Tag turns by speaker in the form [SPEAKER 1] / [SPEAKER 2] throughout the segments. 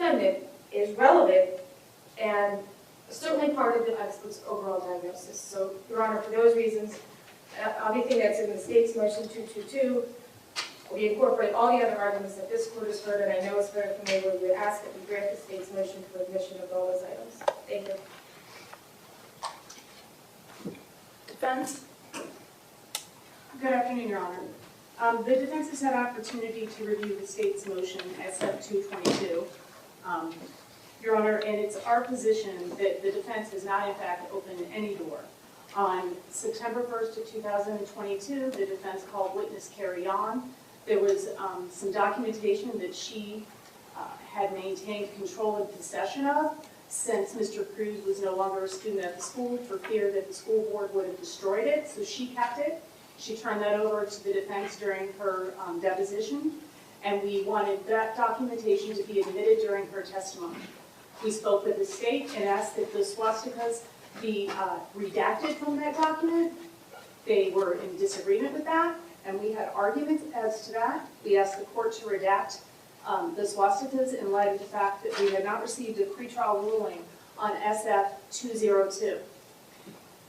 [SPEAKER 1] defendant is relevant and certainly part of the expert's overall diagnosis. So, Your Honor, for those reasons, everything that's in the state's motion 222, we incorporate all the other arguments that this court has heard, and I know it's very familiar. We would ask that we grant the state's motion for admission of all those items. Thank you.
[SPEAKER 2] Defense?
[SPEAKER 3] Good afternoon, Your Honor. The defense has had opportunity to review the state's motion SF-222. Your Honor, and it's our position that the defense has not in fact opened any door. On September 1st of 2022, the defense called witness Carrie on. There was some documentation that she had maintained control and possession of since Mr. Cruz was no longer a student at the school for fear that the school board would have destroyed it, so she kept it. She turned that over to the defense during her deposition, and we wanted that documentation to be admitted during her testimony. We spoke with the state and asked that the swastikas be redacted from that document. They were in disagreement with that, and we had arguments as to that. We asked the court to redact the swastikas in light of the fact that we had not received a pretrial ruling on SF-202.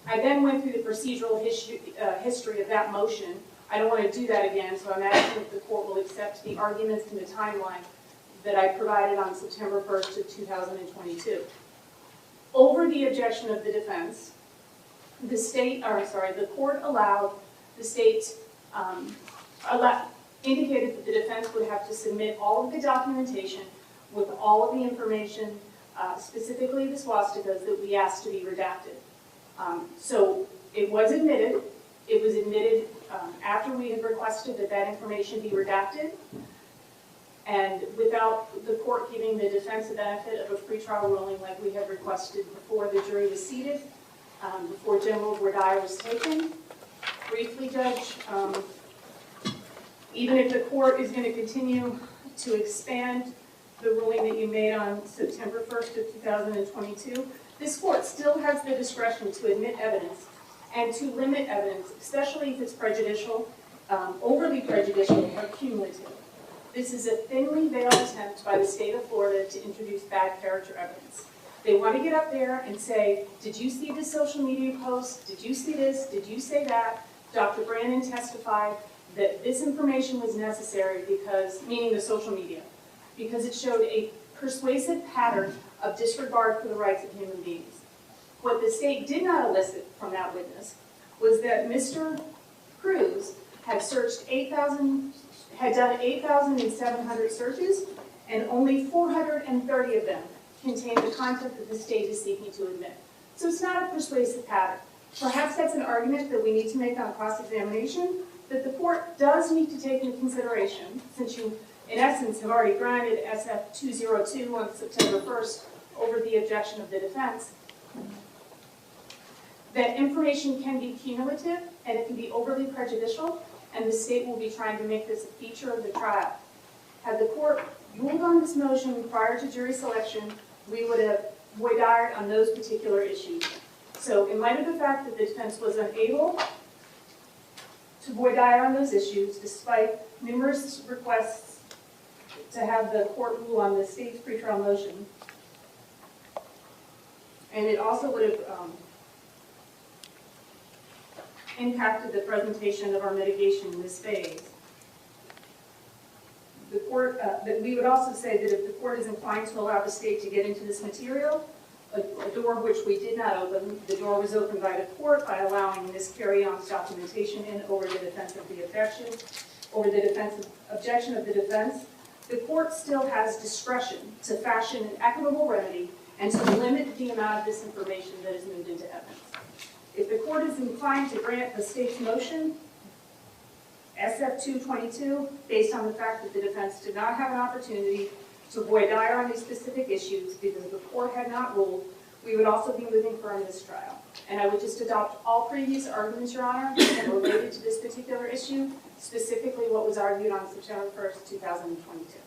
[SPEAKER 3] I then went through the procedural history of that motion. I don't want to do that again, so I'm asking if the court will accept the arguments and the timeline that I provided on September 1st of 2022. Over the objection of the defense, the court allowed the state, indicated that the defense would have to submit all of the documentation with all of the information, specifically the swastikas, that we asked to be redacted. So it was admitted. It was admitted after we had requested that that information be redacted, and without the court giving the defense the benefit of a pretrial ruling like we had requested before the jury was seated, before General Gordire was taken. Briefly, Judge, even if the court is going to continue to expand the ruling that you made on September 1st of 2022, this court still has the discretion to admit evidence and to limit evidence, especially if it's prejudicial, overly prejudicial, or cumulative. This is a thinly veiled attempt by the state of Florida to introduce bad character evidence. They want to get up there and say, did you see this social media post? Did you see this? Did you say that? Dr. Brandon testified that this information was necessary because, meaning the social media, because it showed a persuasive pattern of disregard for the rights of human beings. What the state did not elicit from that witness was that Mr. Cruz had done 8,700 searches, and only 430 of them contained the content that the state is seeking to admit. So it's not a persuasive pattern. Perhaps that's an argument that we need to make on cross-examination, that the court does need to take into consideration, since you, in essence, have already granted SF-202 on September 1st over the objection of the defense, that information can be cumulative and it can be overly prejudicial, and the state will be trying to make this a feature of the trial. Had the court ruled on this motion prior to jury selection, we would have voir dire on those particular issues. So in light of the fact that the defense was unable to voir dire on those issues, despite numerous requests to have the court rule on the state's pretrial motion, and it also would have impacted the presentation of our mitigation in this phase. The court, that we would also say that if the court is inclined to allow the state to get into this material, a door which we did not open, the door was opened by the court by allowing Ms. Carry-On's documentation in over the defense of the objection, over the objection of the defense. The court still has discretion to fashion an equitable remedy and to limit the amount of this information that is moved into evidence. If the court is inclined to grant the state's motion, SF-222, based on the fact that the defense did not have an opportunity to voir dire on these specific issues because the court had not ruled, we would also be moving for a mistrial. And I would just adopt all previous arguments, Your Honor, related to this particular issue, specifically what was argued on September 1st, 2022.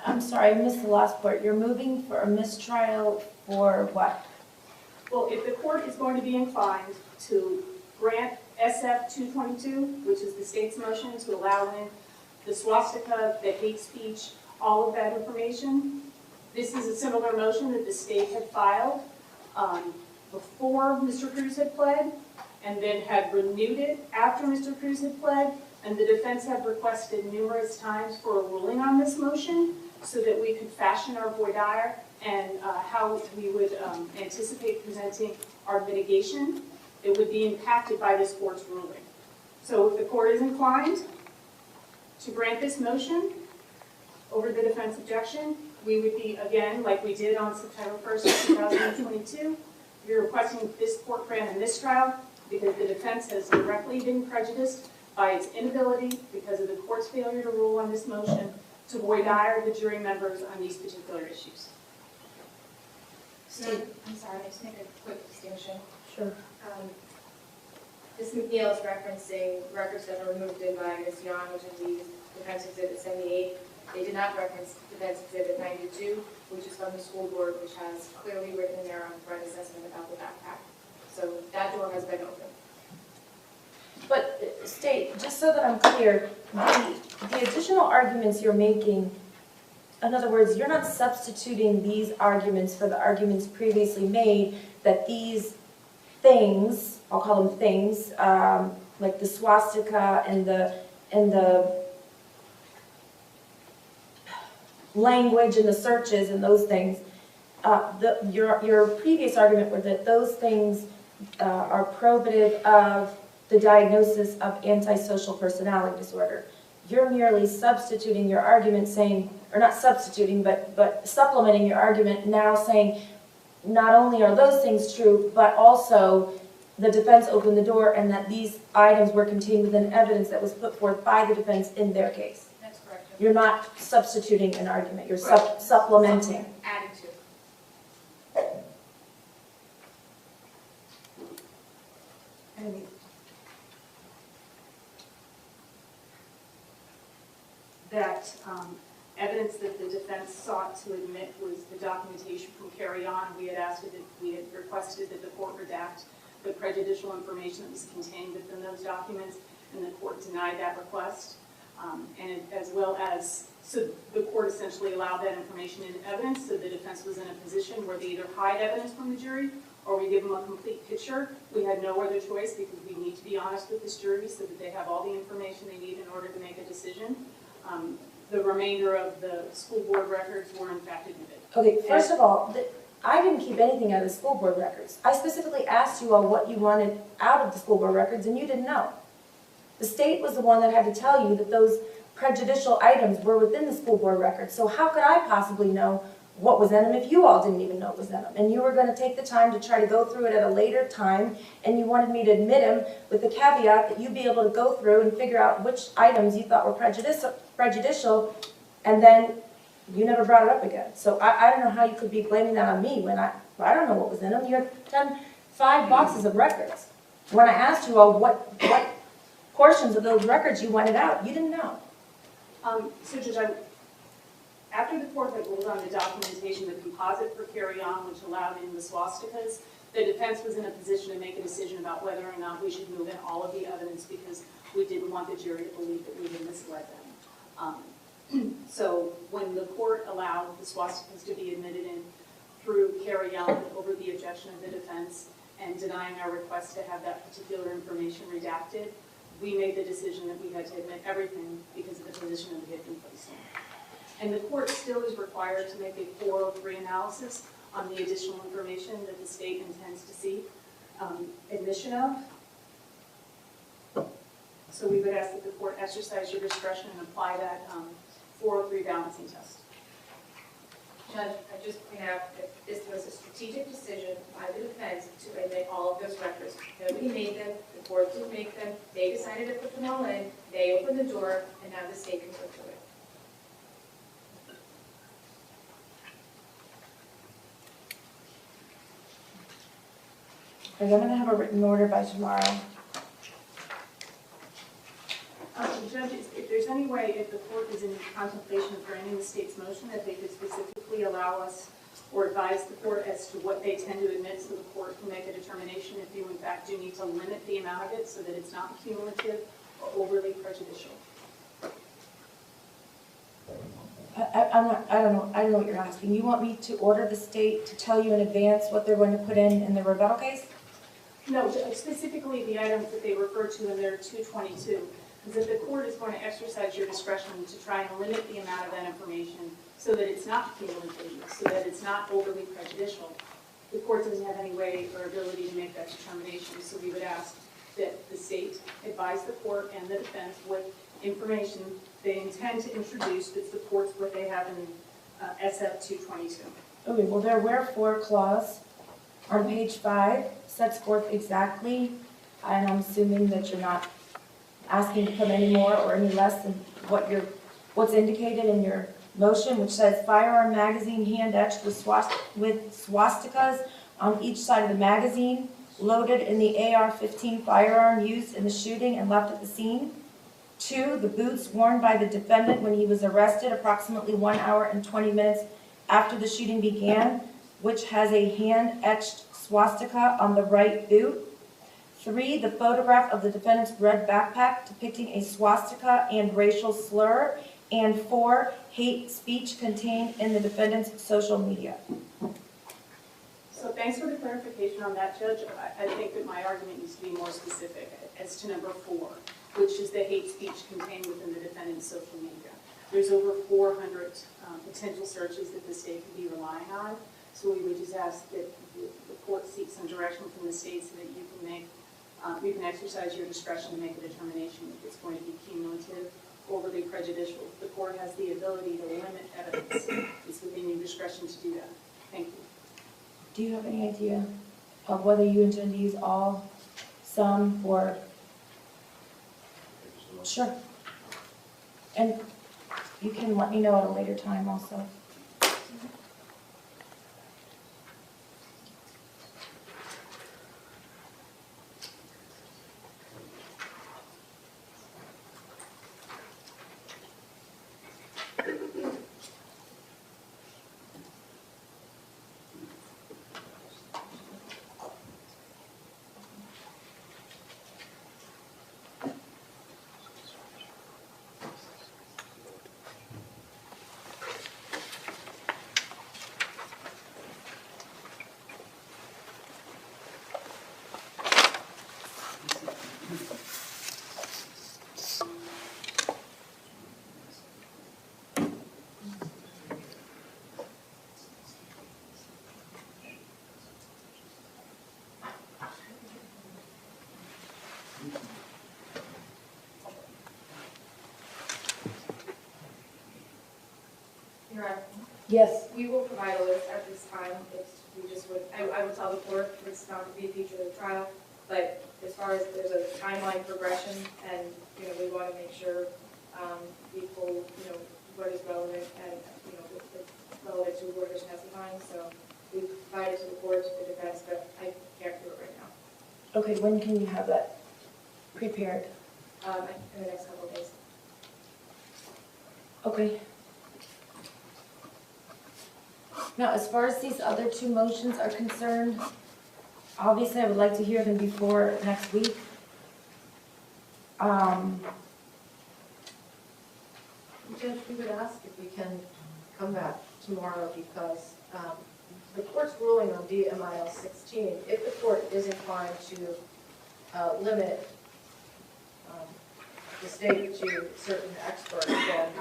[SPEAKER 2] I'm sorry, I missed the last part. You're moving for a mistrial for what?
[SPEAKER 3] Well, if the court is going to be inclined to grant SF-222, which is the state's motion to allow in the swastika, the hate speech, all of that information. This is a similar motion that the state had filed before Mr. Cruz had pled, and then had renewed it after Mr. Cruz had pled, and the defense had requested numerous times for a ruling on this motion so that we could fashion our voir dire and how we would anticipate presenting our mitigation that would be impacted by this court's ruling. So if the court is inclined to grant this motion over the defense objection, we would be, again, like we did on September 1st, 2022, we're requesting this court grant a mistrial because the defense has directly been prejudiced by its inability, because of the court's failure to rule on this motion, to voir dire the jury members on these particular issues.
[SPEAKER 1] So, I'm sorry, I just make a quick distinction.
[SPEAKER 2] Sure.
[SPEAKER 1] Ms. McNeil is referencing records that were removed in by Ms. Young, which is the Defense Exhibit 78. They did not reference Defense Exhibit 92, which is from the school board, which has clearly written in there on threat assessment about the backpack. So that door has been opened.
[SPEAKER 2] But state, just so that I'm clear, the additional arguments you're making, in other words, you're not substituting these arguments for the arguments previously made that these things, I'll call them things, like the swastika and the language and the searches and those things, your previous argument were that those things are probative of the diagnosis of antisocial personality disorder. You're merely substituting your argument saying, or not substituting, but supplementing your argument now saying not only are those things true, but also the defense opened the door and that these items were contained within evidence that was put forth by the defense in their case.
[SPEAKER 1] That's correct.
[SPEAKER 2] You're not substituting an argument, you're supplementing.
[SPEAKER 1] Adding to.
[SPEAKER 3] That evidence that the defense sought to admit was the documentation from Carry On. We had requested that the court redact the prejudicial information that was contained within those documents, and the court denied that request. So the court essentially allowed that information in evidence, so the defense was in a position where they either hide evidence from the jury or we give them a complete picture. We had no other choice because we need to be honest with this jury so that they have all the information they need in order to make a decision. The remainder of the school board records were in fact admitted.
[SPEAKER 2] Okay, first of all, I didn't keep anything out of the school board records. I specifically asked you all what you wanted out of the school board records, and you didn't know. The state was the one that had to tell you that those prejudicial items were within the school board records. So how could I possibly know what was in them if you all didn't even know it was in them? And you were going to take the time to try to go through it at a later time, and you wanted me to admit them with the caveat that you'd be able to go through and figure out which items you thought were prejudicial, and then you never brought it up again. So I don't know how you could be blaming that on me when I don't know what was in them. You had 5 boxes of records. When I asked you all what portions of those records you wanted out, you didn't know.
[SPEAKER 3] So Judge, after the court had ruled on the documentation, the composite for Carry On, which allowed in the swastikas, the defense was in a position to make a decision about whether or not we should move in all of the evidence because we didn't want the jury to believe that we had misled them. So when the court allowed the swastikas to be admitted in through Carry On over the objection of the defense and denying our request to have that particular information redacted, we made the decision that we had to admit everything because of the position that we had been placed in. And the court still is required to make a 403 analysis on the additional information that the state intends to see admission of. So we would ask that the court exercise your discretion and apply that 403 balancing test.
[SPEAKER 1] Judge, I just point out that this was a strategic decision by the defense to admit all of those records. Nobody made them, the court didn't make them, they decided to put them all in, they opened the door, and now the state can go through it.
[SPEAKER 2] I'm going to have a written order by tomorrow.
[SPEAKER 3] Judge, if there's any way, if the court is in contemplation of granting the state's motion, that they could specifically allow us or advise the court as to what they tend to admit so the court can make a determination if you in fact do need to limit the amount of it so that it's not cumulative or overly prejudicial.
[SPEAKER 2] I don't know what you're asking. You want me to order the state to tell you in advance what they're going to put in the rebuttal case?
[SPEAKER 3] No, specifically the items that they refer to in their 222, is that the court is going to exercise your discretion to try and limit the amount of that information so that it's not cumulative, so that it's not overly prejudicial. The court doesn't have any way or ability to make that determination, so we would ask that the state advise the court and the defense what information they intend to introduce that supports what they have in SF 222.
[SPEAKER 2] Okay, well, their wherefore clause on page 5 sets forth exactly, and I'm assuming that you're not asking to put any more or any less than what's indicated in your motion, which says firearm magazine hand etched with swastikas on each side of the magazine, loaded in the AR-15 firearm used in the shooting and left at the scene. 2, the boots worn by the defendant when he was arrested approximately 1 hour and 20 minutes after the shooting began, which has a hand-etched swastika on the right boot. 3, the photograph of the defendant's red backpack depicting a swastika and racial slur. And 4, hate speech contained in the defendant's social media.
[SPEAKER 3] So thanks for the clarification on that, Judge. I think that my argument needs to be more specific as to number 4, which is the hate speech contained within the defendant's social media. There's over 400 potential searches that the state could be relying on, so we would just ask that the court seek some direction from the state so that you can exercise your discretion to make a determination if it's going to be cumulative, overly prejudicial. The court has the ability to limit evidence. It's within your discretion to do that. Thank you.
[SPEAKER 2] Do you have any idea of whether you intend to use all, some, or? Sure. And you can let me know at a later time also.
[SPEAKER 1] Your Honor,
[SPEAKER 2] Yes.
[SPEAKER 1] we will provide a list at this time. I would tell the court it's not to be a feature of the trial, but as far as there's a timeline progression, and, we want to make sure people, what is relevant and, relevant to whoever's testifying. So we provide it to the court, to the defense, but I can't do it right now.
[SPEAKER 2] Okay, when can you have that prepared?
[SPEAKER 1] In the next couple of days.
[SPEAKER 2] Okay. Now, as far as these other 2 motions are concerned, obviously I would like to hear them before next week.
[SPEAKER 4] Judge, we would ask if we can come back tomorrow because the court's ruling on DMIL 16, if the court is inclined to limit the state to certain experts, then,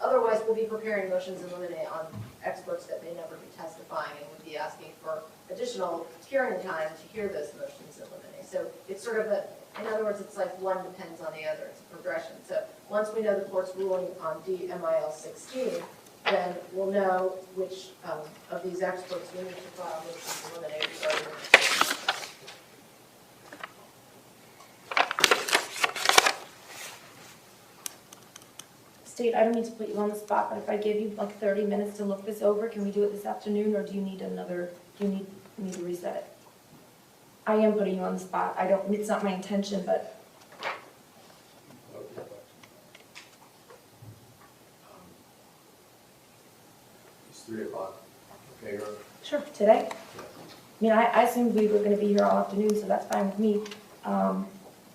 [SPEAKER 4] otherwise we'll be preparing motions in limine on experts that may never be testifying and would be asking for additional hearing time to hear those motions in limine. So it's sort of in other words, it's like one depends on the other. It's a progression. So once we know the court's ruling on DMIL 16, then we'll know which of these experts we need to file motions in limine regarding.
[SPEAKER 2] State, I don't mean to put you on the spot, but if I give you like 30 minutes to look this over, can we do it this afternoon, or do you need me to reset it? I am putting you on the spot. It's not my intention, but.
[SPEAKER 5] It's 3 o'clock. Okay, Your Honor?
[SPEAKER 2] Sure, today?
[SPEAKER 5] Yeah.
[SPEAKER 2] I mean, I assumed we were going to be here all afternoon, so that's fine with me.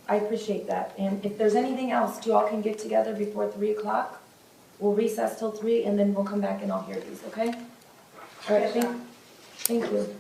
[SPEAKER 2] I appreciate that. And if there's anything else, you all can get together before 3 o'clock? We'll recess till 3, and then we'll come back and I'll hear these, okay? All right, thank you.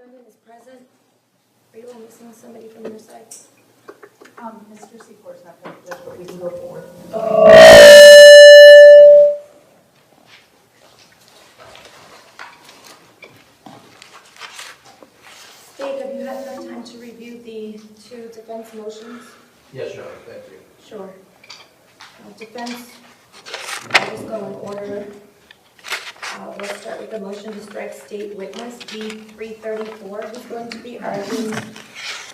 [SPEAKER 2] Brendan is present. Are you all missing somebody from your side?
[SPEAKER 6] Mr. Secor's not going to, but we can go forward.
[SPEAKER 2] State, have you had enough time to review the two defense motions?
[SPEAKER 5] Yes, Your Honor, thank you.
[SPEAKER 2] Sure. Defense, I'll just go in order. We'll start with the motion to strike state witness. B-334 is going to be arguing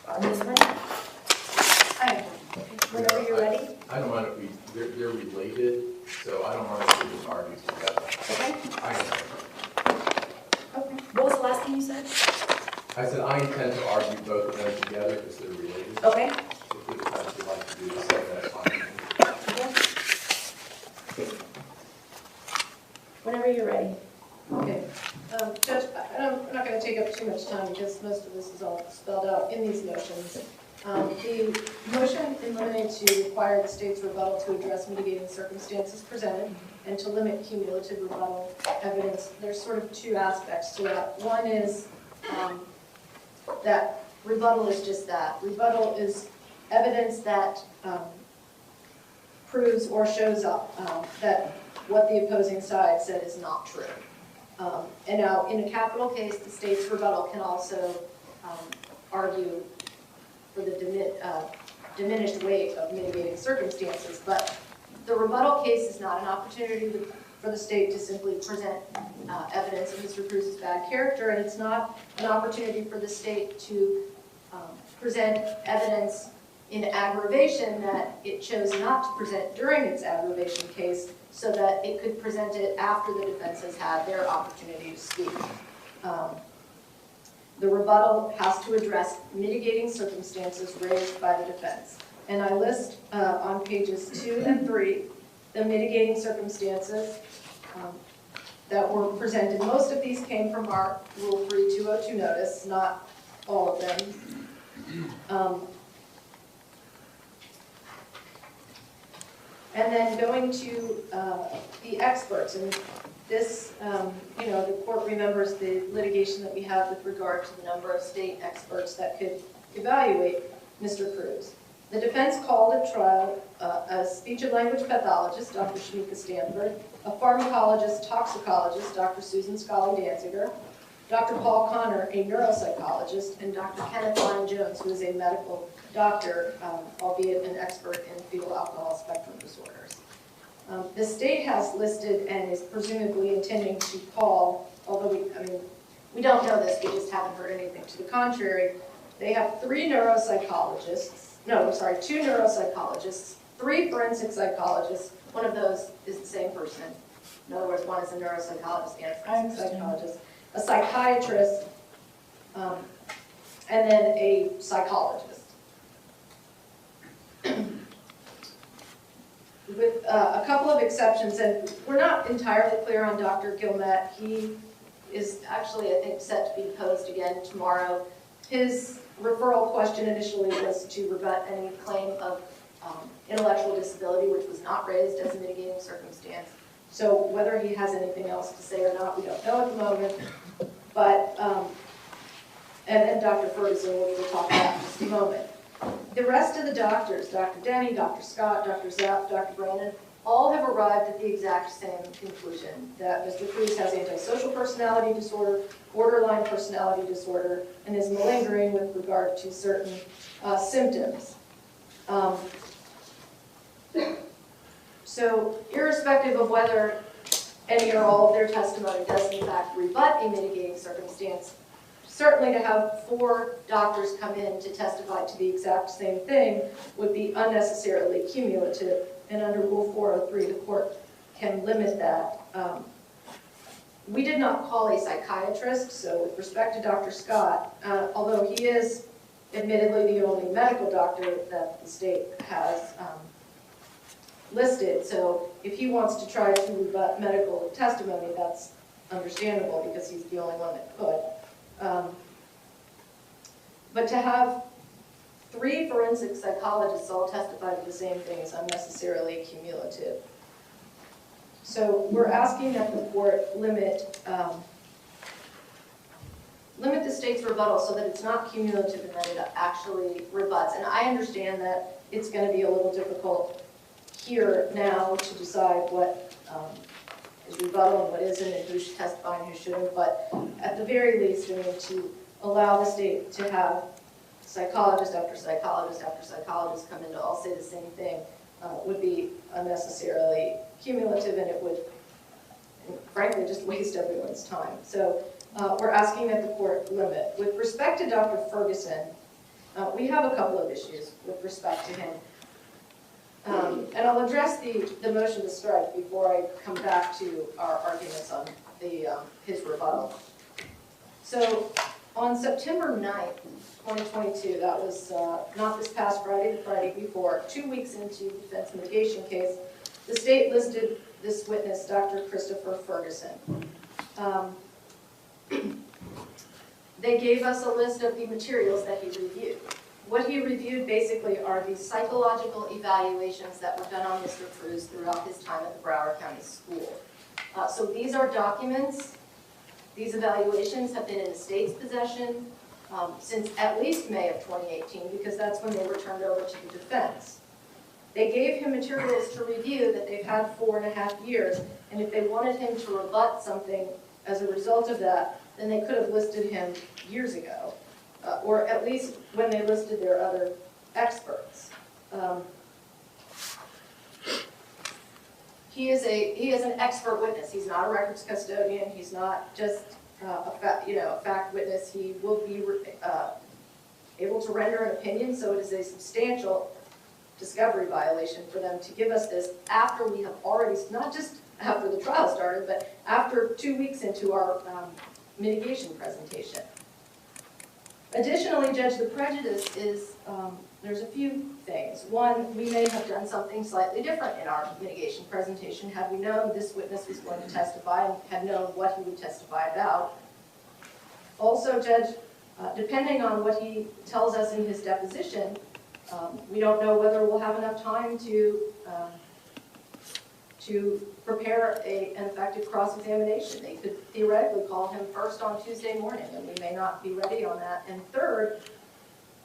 [SPEAKER 2] on this one. Whenever you're ready.
[SPEAKER 5] I don't mind if they're related, so I don't mind if we just argue together.
[SPEAKER 2] Okay.
[SPEAKER 5] Okay.
[SPEAKER 2] What was the last thing you said?
[SPEAKER 5] I said I intend to argue both of them together because they're related.
[SPEAKER 2] Okay.
[SPEAKER 5] If the defense would like to do the same, that's fine.
[SPEAKER 2] Whenever you're ready.
[SPEAKER 4] Okay. Judge, I'm not going to take up too much time because most of this is all spelled out in these motions. The motion in limine to require the state's rebuttal to address mitigating circumstances presented and to limit cumulative rebuttal evidence, there's sort of two aspects to that. One is that rebuttal is just that. Rebuttal is evidence that proves or shows up that what the opposing side said is not true. And now, in a capital case, the state's rebuttal can also argue for the diminished weight of mitigating circumstances, but the rebuttal case is not an opportunity for the state to simply present evidence of Mr. Cruz's bad character, and it's not an opportunity for the state to present evidence in aggravation that it chose not to present during its aggravation case so that it could present it after the defense has had their opportunity to speak. The rebuttal has to address mitigating circumstances raised by the defense. And I list on pages 2 and 3 the mitigating circumstances that were presented. Most of these came from our Rule 3202 notice, not all of them. And then going to the experts, and this, the court remembers the litigation that we have with regard to the number of state experts that could evaluate Mr. Cruz. The defense called at trial a speech and language pathologist, Dr. Shamika Stanford, a pharmacologist, toxicologist, Dr. Susan Scully-Danziger, Dr. Paul Connor, a neuropsychologist, and Dr. Kenneth Lyne Jones, who is a medical doctor, albeit an expert in fetal alcohol spectrum disorders. The state has listed and is presumably intending to call, although we don't know this, we just haven't heard anything to the contrary. They have 2 neuropsychologists, 3 forensic psychologists. One of those is the same person. In other words, one is a neuropsychologist and a forensic psychologist, a psychiatrist, and then a psychologist. With a couple of exceptions, and we're not entirely clear on Dr. Gilmet. He is actually, I think, set to be deposed again tomorrow. His referral question initially was to rebut any claim of intellectual disability, which was not raised as a mitigating circumstance. So whether he has anything else to say or not, we don't know at the moment. But, and then Dr. Ferguson, which we'll talk about in just a moment. The rest of the doctors, Dr. Denny, Dr. Scott, Dr. Zapp, Dr. Brandon, all have arrived at the exact same conclusion, that Mr. Cruz has antisocial personality disorder, borderline personality disorder, and is malingering with regard to certain symptoms. So irrespective of whether any or all of their testimony does in fact rebut a mitigating circumstance, certainly to have 4 doctors come in to testify to the exact same thing would be unnecessarily cumulative, and under Rule 403 the court can limit that. We did not call a psychiatrist, so with respect to Dr. Scott, although he is admittedly the only medical doctor that the state has listed, so if he wants to try to rebut medical testimony, that's understandable because he's the only one that could. But to have 3 forensic psychologists all testify to the same thing is unnecessarily cumulative. So we're asking that the court limit limit the state's rebuttal so that it's not cumulative and that it actually rebuts. And I understand that it's going to be a little difficult here now to decide what is rebuttal and what isn't, and who should testify and who shouldn't, but at the very least, we need to allow the state to have psychologist after psychologist after psychologist come in to all say the same thing. Would be unnecessarily cumulative, and it would, frankly, just waste everyone's time. So we're asking that the court limit. With respect to Dr. Ferguson, we have a couple of issues with respect to him. And I'll address the motion to strike before I come back to our arguments on his rebuttal. So on September 9th, 2022, that was not this past Friday, the Friday before, 2 weeks into the defense mitigation case, the state listed this witness, Dr. Christopher Ferguson. They gave us a list of the materials that he reviewed. What he reviewed basically are the psychological evaluations that were done on Mr. Cruz throughout his time at the Broward County School. So these are documents. These evaluations have been in the state's possession since at least May of 2018, because that's when they were turned over to the defense. They gave him materials to review that they've had 4.5 years, and if they wanted him to rebut something as a result of that, then they could have listed him years ago, or at least when they listed their other experts. He is an expert witness. He's not a records custodian. He's not just a fact witness. He will be able to render an opinion, so it is a substantial discovery violation for them to give us this after we have already, not just after the trial started, but after 2 weeks into our mitigation presentation. Additionally, Judge, the prejudice is, there's a few things. One, we may have done something slightly different in our mitigation presentation had we known this witness was going to testify and had known what he would testify about. Also, Judge, depending on what he tells us in his deposition, we don't know whether we'll have enough time to prepare an effective cross-examination. They could theoretically call him first on Tuesday morning, and we may not be ready on that. And third,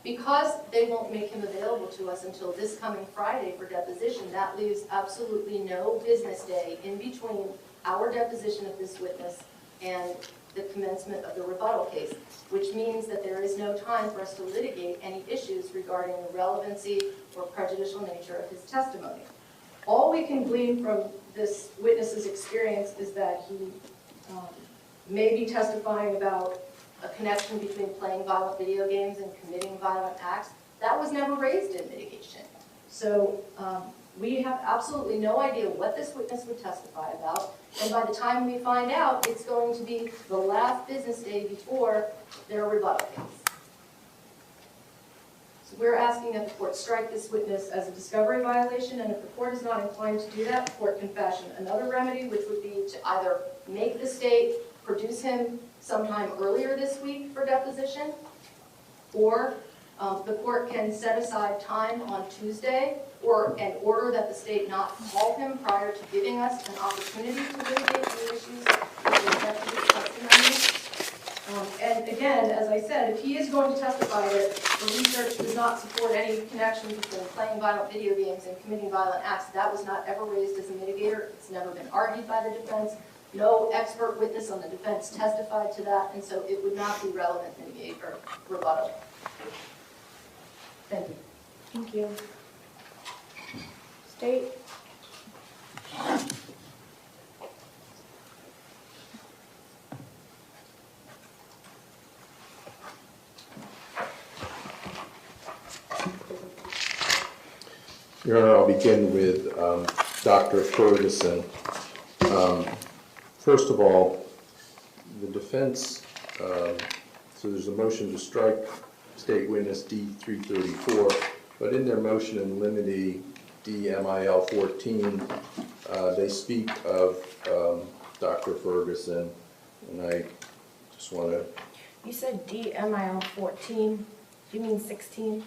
[SPEAKER 4] because they won't make him available to us until this coming Friday for deposition, that leaves absolutely no business day in between our deposition of this witness and the commencement of the rebuttal case, which means that there is no time for us to litigate any issues regarding the relevancy or prejudicial nature of his testimony. All we can glean from this witness's experience is that he may be testifying about a connection between playing violent video games and committing violent acts. That was never raised in mitigation. So we have absolutely no idea what this witness would testify about, and by the time we find out, it's going to be the last business day before their rebuttal case. So we're asking that the court strike this witness as a discovery violation, and if the court is not inclined to do that, the court can fashion another remedy, which would be to either make the state produce him sometime earlier this week for deposition, or the court can set aside time on Tuesday and order that the state not call him prior to giving us an opportunity to litigate the issues with respect to his testimony. And again, as I said, if he is going to testify that the research does not support any connection between playing violent video games and committing violent acts, that was not ever raised as a mitigator. It's never been argued by the defense. No expert witness on the defense testified to that, and so it would not be relevant mitigator rebuttal. Thank you.
[SPEAKER 2] Thank you. State?
[SPEAKER 7] Your Honor, I'll begin with Dr. Ferguson. First of all, the defense, so there's a motion to strike State Witness D-334, but in their motion in limine D-MIL 14, they speak of Dr. Ferguson, and I just want to...
[SPEAKER 2] You said DMIL 14. Do you mean 16?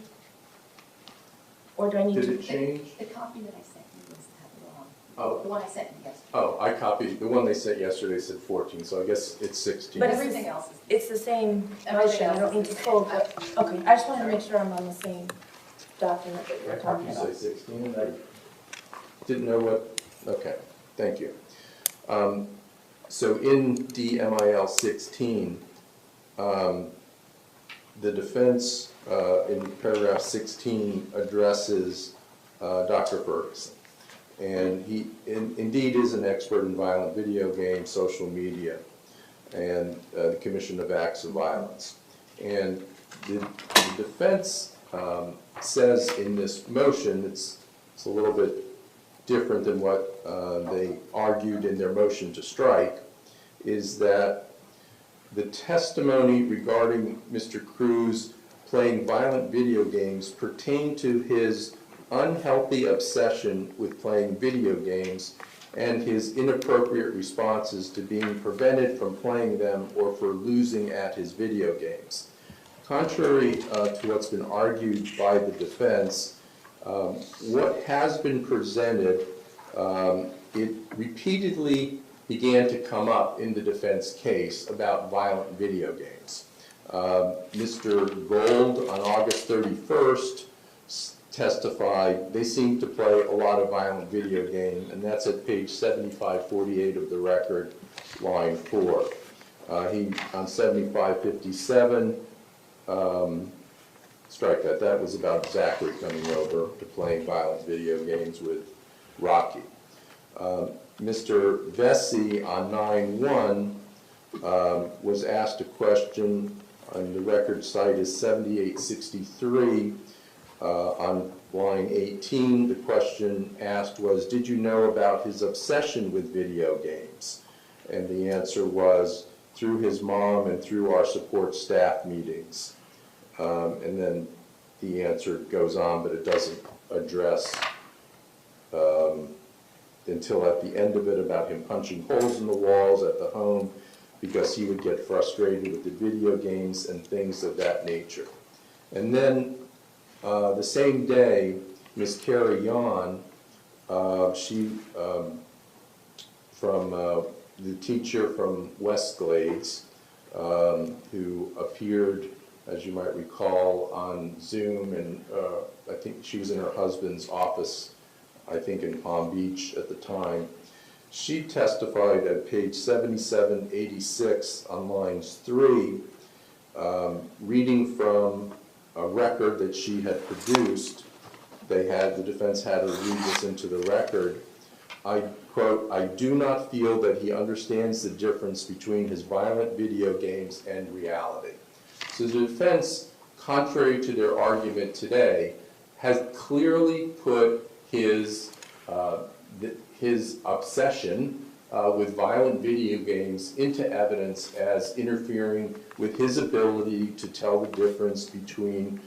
[SPEAKER 2] Or do I need
[SPEAKER 7] Did
[SPEAKER 2] to...
[SPEAKER 7] it change?
[SPEAKER 6] The copy that I sent you was that wrong.
[SPEAKER 5] Oh,
[SPEAKER 6] The one I sent you yesterday.
[SPEAKER 7] Oh, I copied, the one they sent yesterday said 14, so I guess it's 16.
[SPEAKER 2] But
[SPEAKER 6] Everything else is.
[SPEAKER 2] It's the same
[SPEAKER 4] Everything
[SPEAKER 2] motion, I don't
[SPEAKER 4] else
[SPEAKER 2] need
[SPEAKER 4] is
[SPEAKER 2] to
[SPEAKER 4] the
[SPEAKER 2] pull,
[SPEAKER 4] same.
[SPEAKER 2] okay, I just wanted to make sure I'm on the same document that you're talking
[SPEAKER 7] You
[SPEAKER 2] about.
[SPEAKER 7] say 16, I didn't know what, okay, thank you. So in DMIL 16, the defense in paragraph 16 addresses Dr. Ferguson. And he indeed is an expert in violent video games, social media, and the commission of acts of violence. And the defense says in this motion, it's a little bit different than what they argued in their motion to strike, is that the testimony regarding Mr. Cruz playing violent video games pertained to his unhealthy obsession with playing video games and his inappropriate responses to being prevented from playing them or for losing at his video games. Contrary to what's been argued by the defense, what has been presented, it repeatedly began to come up in the defense case about violent video games. Mr. Gold on August 31st testified they seem to play a lot of violent video game, and that's at page 7548 of the record, line 4. He, on 7557, strike that, that was about Zachary coming over to playing violent video games with Rocky. Mr. Vesey on 9/1 was asked a question, and the record site is 7863. On line 18, the question asked was, did you know about his obsession with video games? And the answer was, through his mom and through our support staff meetings. And then the answer goes on, but it doesn't address until at the end of it about him punching holes in the walls at the home because he would get frustrated with the video games and things of that nature. And then the same day, Miss Carrie Yon, she, from the teacher from West Glades, who appeared, as you might recall, on Zoom, and I think she was in her husband's office, I think in Palm Beach at the time. She testified at page 7786 on lines 3, reading from a record that she had produced. The defense had to read this into the record. I quote, I do not feel that he understands the difference between his violent video games and reality. So the defense, contrary to their argument today, has clearly put his obsession with violent video games into evidence as interfering with his ability to tell the difference between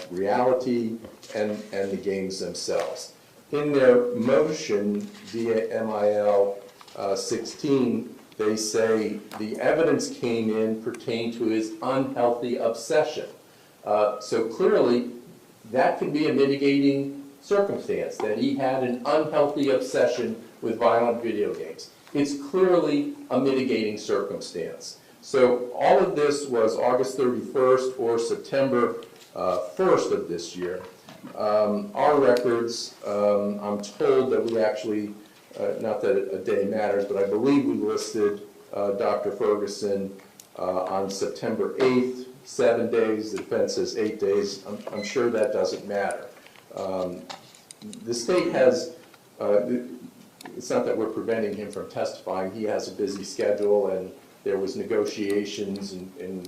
[SPEAKER 7] reality and the games themselves. In their motion via MIL 16, they say the evidence came in pertained to his unhealthy obsession. So clearly, that could be a mitigating circumstance, that he had an unhealthy obsession with violent video games. It's clearly a mitigating circumstance. So all of this was August 31st or September 1st of this year. Our records, I'm told that we actually, not that a day matters, but I believe we listed Dr. Ferguson on September 8th, 7 days. The defense says 8 days. I'm sure that doesn't matter. The state has, it's not that we're preventing him from testifying. He has a busy schedule, and there was negotiations, and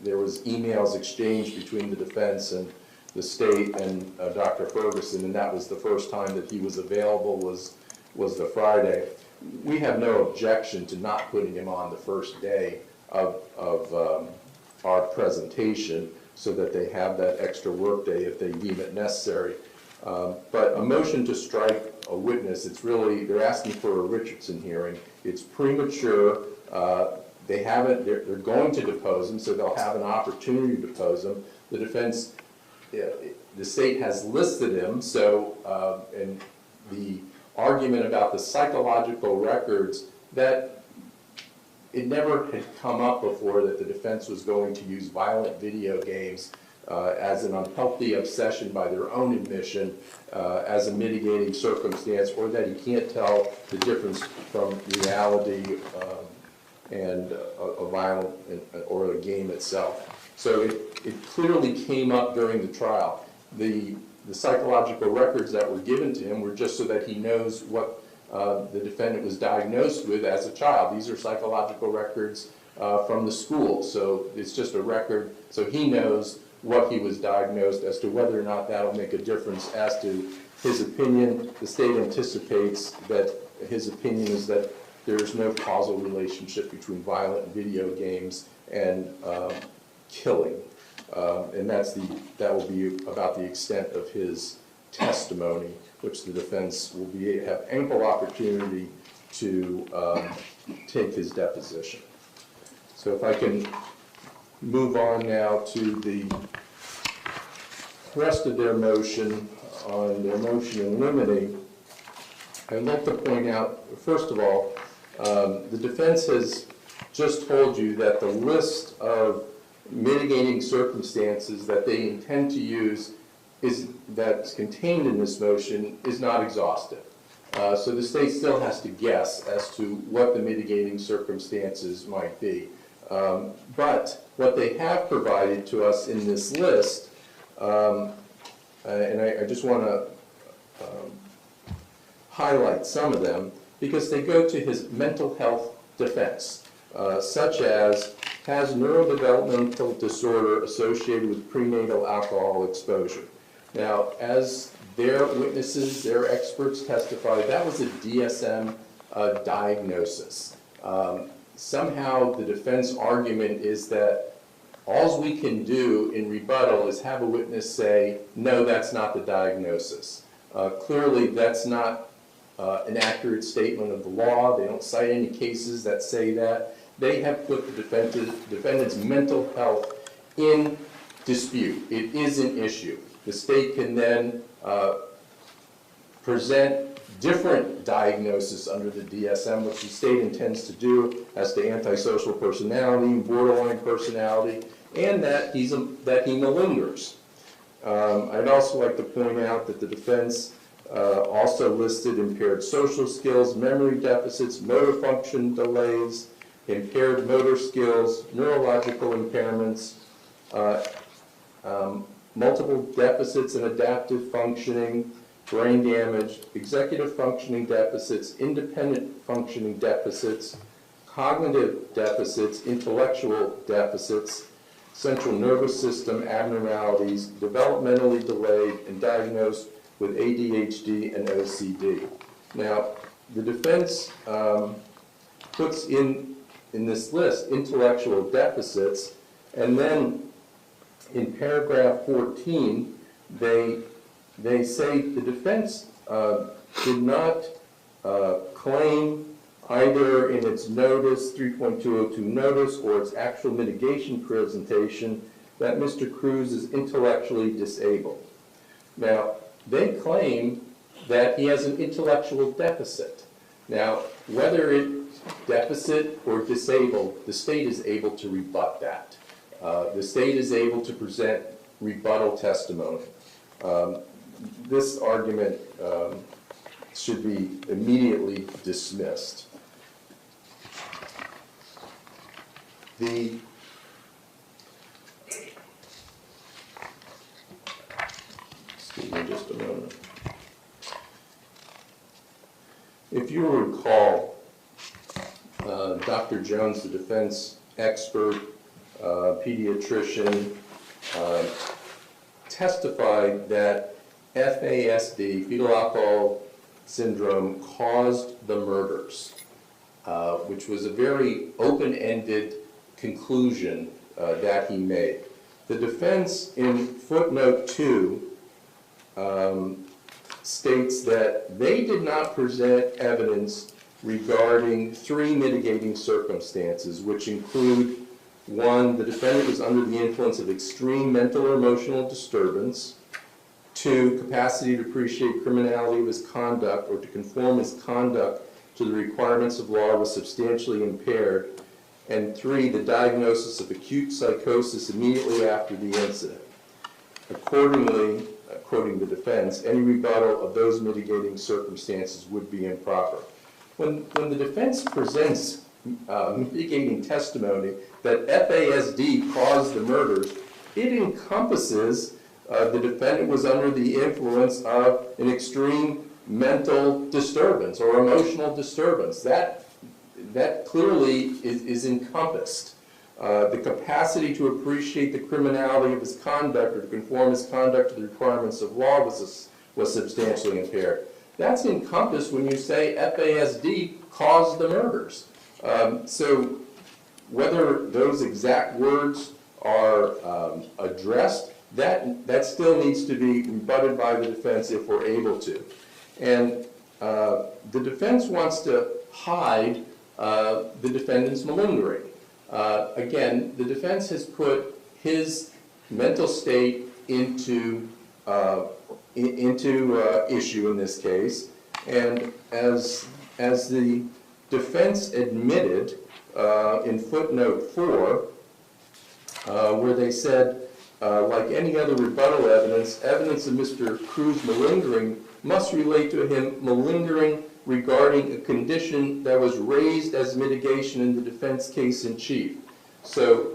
[SPEAKER 7] there was emails exchanged between the defense and the state and Dr. Ferguson, and that was the first time that he was available was the Friday. We have no objection to not putting him on the first day of our presentation so that they have that extra workday if they deem it necessary. But a motion to strike a witness, it's really, they're asking for a Richardson hearing. It's premature. They're going to depose him, so they'll have an opportunity to depose him. The defense, the state has listed him, so, and the argument about the psychological records, that it never had come up before that the defense was going to use violent video games as an unhealthy obsession by their own admission as a mitigating circumstance, or that he can't tell the difference from reality and a violent or a game itself. So it clearly came up during the trial. The psychological records that were given to him were just so that he knows what the defendant was diagnosed with as a child. These are psychological records from the school, so it's just a record so he knows what he was diagnosed. As to whether or not that'll make a difference as to his opinion, the state anticipates that his opinion is that there's no causal relationship between violent video games and killing. And that will be about the extent of his testimony, which the defense will have ample opportunity to take his deposition. So if I can move on now to the rest of their motion, on their motion in limine, I'd like to point out, first of all, the defense has just told you that the list of mitigating circumstances that they intend to use that's contained in this motion is not exhaustive. So the state still has to guess as to what the mitigating circumstances might be. But what they have provided to us in this list, and I just want to highlight some of them, because they go to his mental health defense, such as has neurodevelopmental disorder associated with prenatal alcohol exposure. Now, as their witnesses, their experts testified, that was a DSM diagnosis. Somehow the defense argument is that all we can do in rebuttal is have a witness say, no, that's not the diagnosis. Clearly, that's not an accurate statement of the law. They don't cite any cases that say that. They have put the defendant's mental health in dispute. It is an issue. The state can then present different diagnosis under the DSM, which the state intends to do as to antisocial personality, borderline personality, and that he malingers. I'd also like to point out that the defense also listed impaired social skills, memory deficits, motor function delays, impaired motor skills, neurological impairments, multiple deficits in adaptive functioning, brain damage, executive functioning deficits, independent functioning deficits, cognitive deficits, intellectual deficits, central nervous system abnormalities, developmentally delayed and diagnosed with ADHD and OCD. Now, the defense puts in this list intellectual deficits, and then in paragraph 14, they say the defense did not claim either in its notice, 3.202 notice, or its actual mitigation presentation that Mr. Cruz is intellectually disabled. Now, they claim that he has an intellectual deficit. Now, whether it's deficit or disabled, the state is able to rebut that. The state is able to present rebuttal testimony. This argument should be immediately dismissed. Excuse me just a moment. If you recall, Dr. Jones, the defense expert, pediatrician, testified that FASD, fetal alcohol syndrome, caused the murders, which was a very open-ended conclusion that he made. The defense in footnote 2 states that they did not present evidence regarding 3 mitigating circumstances, which include: 1, the defendant was under the influence of extreme mental or emotional disturbance; 2, capacity to appreciate criminality of his conduct or to conform his conduct to the requirements of law was substantially impaired, and 3, the diagnosis of acute psychosis immediately after the incident. Accordingly, quoting the defense, any rebuttal of those mitigating circumstances would be improper. When the defense presents mitigating testimony that FASD caused the murders, it encompasses the defendant was under the influence of an extreme mental disturbance or emotional disturbance. That clearly is encompassed. The capacity to appreciate the criminality of his conduct or to conform his conduct to the requirements of law was substantially impaired. That's encompassed when you say FASD caused the murders. So whether those exact words are addressed, that still needs to be rebutted by the defense if we're able to. And the defense wants to hide the defendant's malingering. Again, the defense has put his mental state into issue in this case, and as the defense admitted in footnote 4, where they said, like any other rebuttal evidence, evidence of Mr. Cruz malingering must relate to him malingering regarding a condition that was raised as mitigation in the defense case in chief. So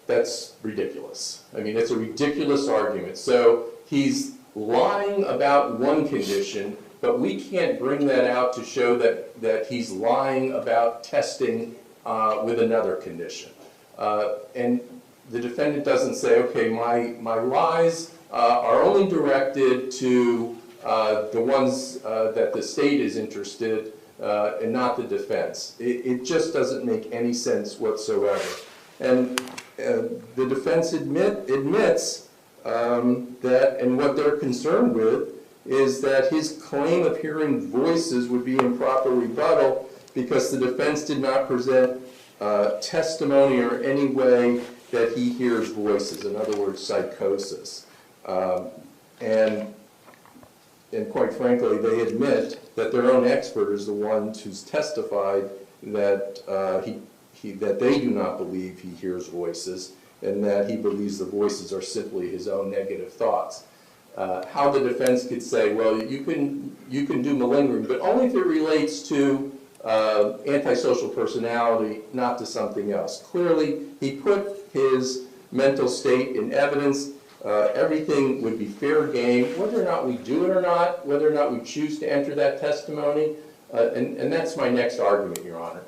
[SPEAKER 7] that's ridiculous. I mean, it's a ridiculous argument. So he's lying about one condition, but we can't bring that out to show that he's lying about testing with another condition. And the defendant doesn't say, okay, my lies are only directed to the ones that the state is interested and not the defense. It just doesn't make any sense whatsoever. And the defense admits that, and what they're concerned with is that his claim of hearing voices would be improper rebuttal because the defense did not present testimony or any way that he hears voices, in other words, psychosis. And quite frankly, they admit that their own expert is the one who's testified that that they do not believe he hears voices, and that he believes the voices are simply his own negative thoughts. How the defense could say, well, you can do malingering, but only if it relates to antisocial personality, not to something else. Clearly, he put his mental state in evidence. Everything would be fair game, whether or not we do it or not, whether or not we choose to enter that testimony. And that's my next argument, Your Honor.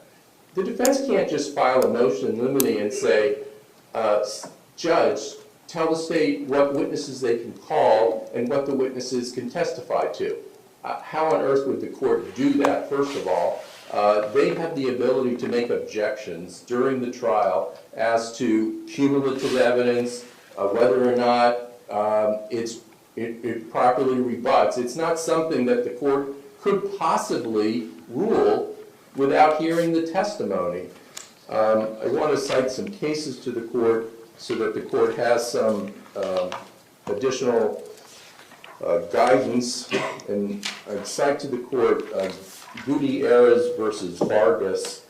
[SPEAKER 7] The defense can't just file a motion in limine and say, Judge, tell the state what witnesses they can call and what the witnesses can testify to. How on earth would the court do that, first of all? They have the ability to make objections during the trial as to cumulative evidence, whether or not it properly rebuts. It's not something that the court could possibly rule without hearing the testimony. I want to cite some cases to the court so that the court has some additional guidance, and I'd cite to the court Gutierrez versus Vargas.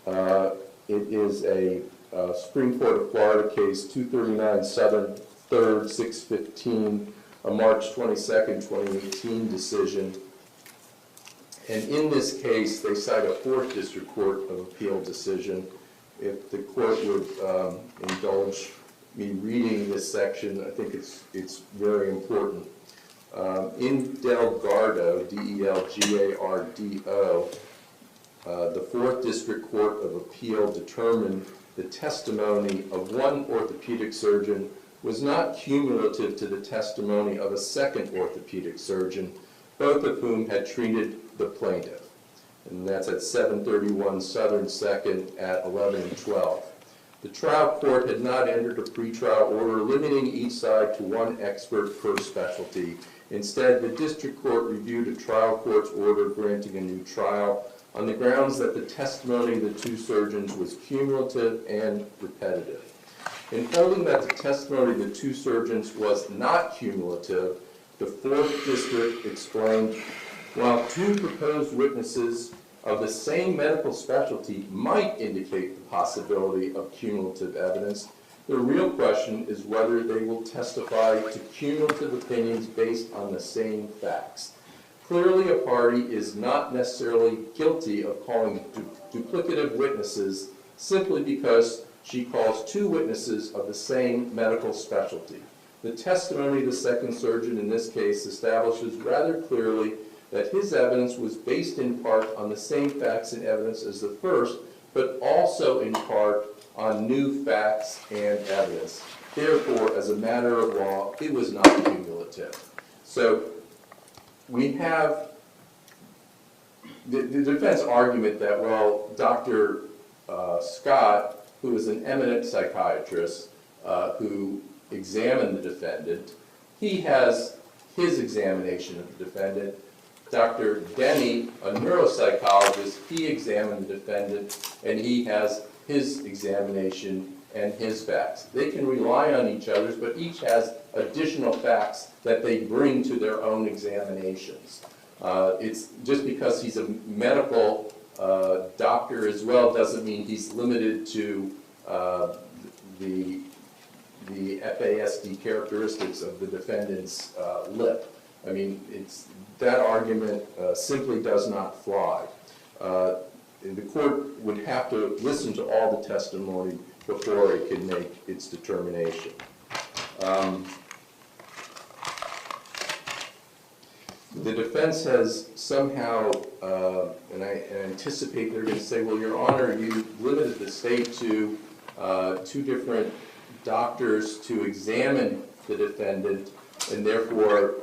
[SPEAKER 7] It is a Supreme Court of Florida case, 239 Southern 3rd 615, a March 22nd, 2018 decision. And in this case, they cite a 4th District Court of Appeal decision. If the court would indulge me reading this section, I think it's very important. In Delgado, D-E-L-G-A-R-D-O, the 4th District Court of Appeal determined the testimony of one orthopedic surgeon was not cumulative to the testimony of a second orthopedic surgeon, both of whom had treated the plaintiff. And that's at 731 Southern 2nd at 11 and 12. The trial court had not entered a pretrial order limiting each side to one expert per specialty. Instead, the district court reviewed a trial court's order granting a new trial on the grounds that the testimony of the two surgeons was cumulative and repetitive. In holding that the testimony of the two surgeons was not cumulative, the Fourth District explained, while two proposed witnesses of the same medical specialty might indicate the possibility of cumulative evidence, the real question is whether they will testify to cumulative opinions based on the same facts. Clearly, a party is not necessarily guilty of calling duplicative witnesses simply because she calls two witnesses of the same medical specialty. The testimony of the second surgeon in this case establishes rather clearly that his evidence was based in part on the same facts and evidence as the first, but also in part on new facts and evidence. Therefore, as a matter of law, it was not cumulative. So we have the defense argument that, well, Dr. Scott, who is an eminent psychiatrist who examined the defendant, he has his examination of the defendant. Dr. Denny, a neuropsychologist, he examined the defendant, and he has his examination and his facts. They can rely on each other, but each has additional facts that they bring to their own examinations. It's just because he's a medical doctor as well doesn't mean he's limited to the FASD characteristics of the defendant's lip. I mean, that argument simply does not fly. The court would have to listen to all the testimony before it can make its determination. The defense has somehow, and I anticipate they're going to say, well, Your Honor, you limited the state to two different doctors to examine the defendant, and therefore,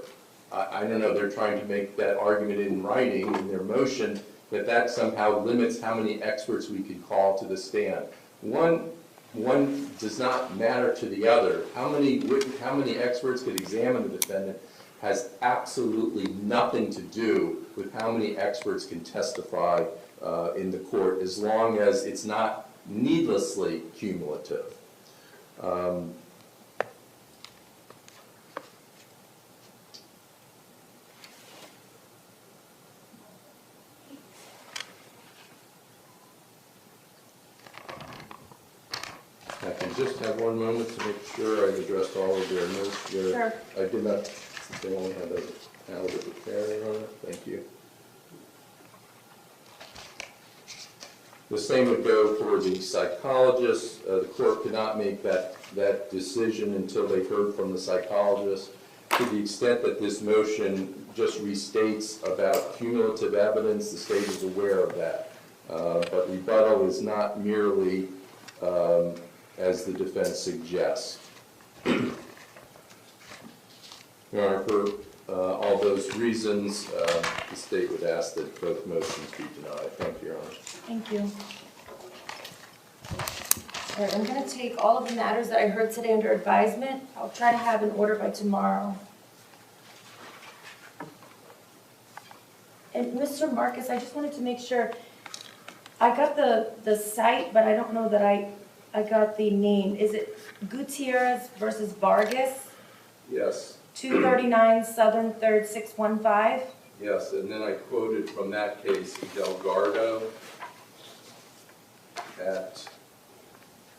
[SPEAKER 7] I don't know, they're trying to make that argument in writing in their motion that somehow limits how many experts we can call to the stand. One does not matter to the other. How many experts could examine the defendant has absolutely nothing to do with how many experts can testify in the court, as long as it's not needlessly cumulative. I can just have one moment to make sure I've addressed all of their notes here.
[SPEAKER 2] Sure.
[SPEAKER 7] I did not, since they only had a calendar with Karen on it. Thank you. The same would go for the psychologist. The court could not make that decision until they heard from the psychologist. To the extent that this motion just restates about cumulative evidence, the state is aware of that. But rebuttal is not merely as the defense suggests. Your Honor, for all those reasons, the state would ask that both motions be denied. Thank you, Your Honor.
[SPEAKER 2] Thank you. All right, I'm going to take all of the matters that I heard today under advisement. I'll try to have an order by tomorrow. And Mr. Marcus, I just wanted to make sure, I got the site, but I don't know that I got the name. Is it Gutierrez versus Vargas?
[SPEAKER 7] Yes.
[SPEAKER 2] 239 Southern 3rd 615?
[SPEAKER 7] Yes, and then I quoted from that case Delgado at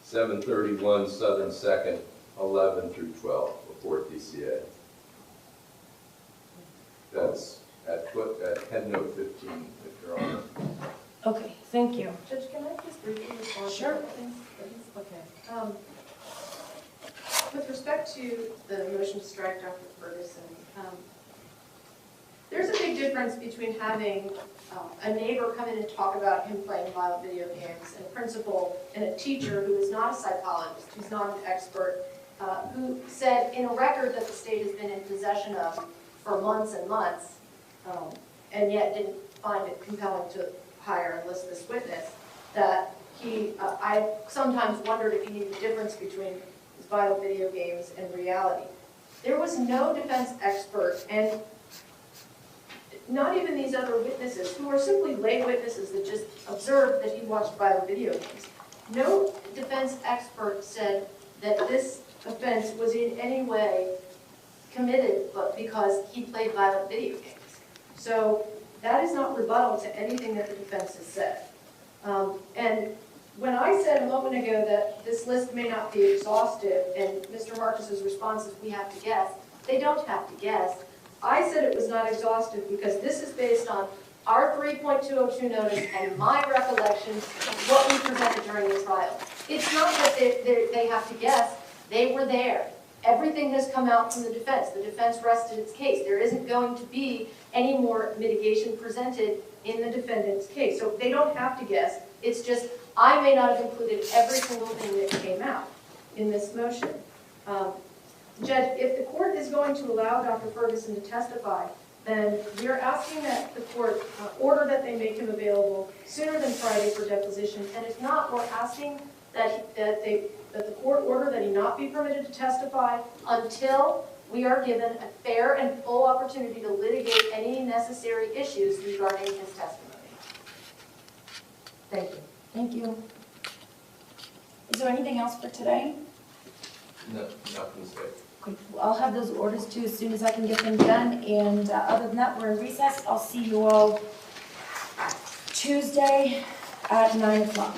[SPEAKER 7] 731 Southern 2nd, 11 through 12, before DCA. That's at head note 15, if Your Honor.
[SPEAKER 2] Okay, thank you.
[SPEAKER 4] Judge, can I just briefly respond?
[SPEAKER 2] Sure.
[SPEAKER 4] To things, please? Okay. With respect to the motion to strike Dr. Ferguson, there's a big difference between having a neighbor come in and talk about him playing violent video games, and a principal and a teacher who is not a psychologist, who's not an expert, who said in a record that the state has been in possession of for months and months, and yet didn't find it compelling to hire and list this witness, that I sometimes wondered if he knew the difference between his violent video games and reality. There was no defense expert, and not even these other witnesses, who are simply lay witnesses that just observed that he watched violent video games. No defense expert said that this offense was in any way committed, but because he played violent video games. So that is not rebuttal to anything that the defense has said. And when I said a moment ago that this list may not be exhaustive, and Mr. Marcus's response is we have to guess, they don't have to guess. I said it was not exhaustive because this is based on our 3.202 notice and my recollection of what we presented during the trial. It's not that they have to guess, they were there. Everything has come out from the defense. The defense rested its case. There isn't going to be any more mitigation presented in the defendant's case. So they don't have to guess. It's just, I may not have included every single thing that came out in this motion. Judge, if the court is going to allow Dr. Ferguson to testify, then we're asking that the court order that they make him available sooner than Friday for deposition. And if not, we're asking that the court order that he not be permitted to testify until we are given a fair and full opportunity to litigate any necessary issues regarding his testimony. Thank you.
[SPEAKER 2] Thank you. Is there anything else for today?
[SPEAKER 5] No, nothing to say.
[SPEAKER 2] Okay, well, I'll have those orders too as soon as I can get them done. And other than that, we're in recess. I'll see you all Tuesday at 9 o'clock.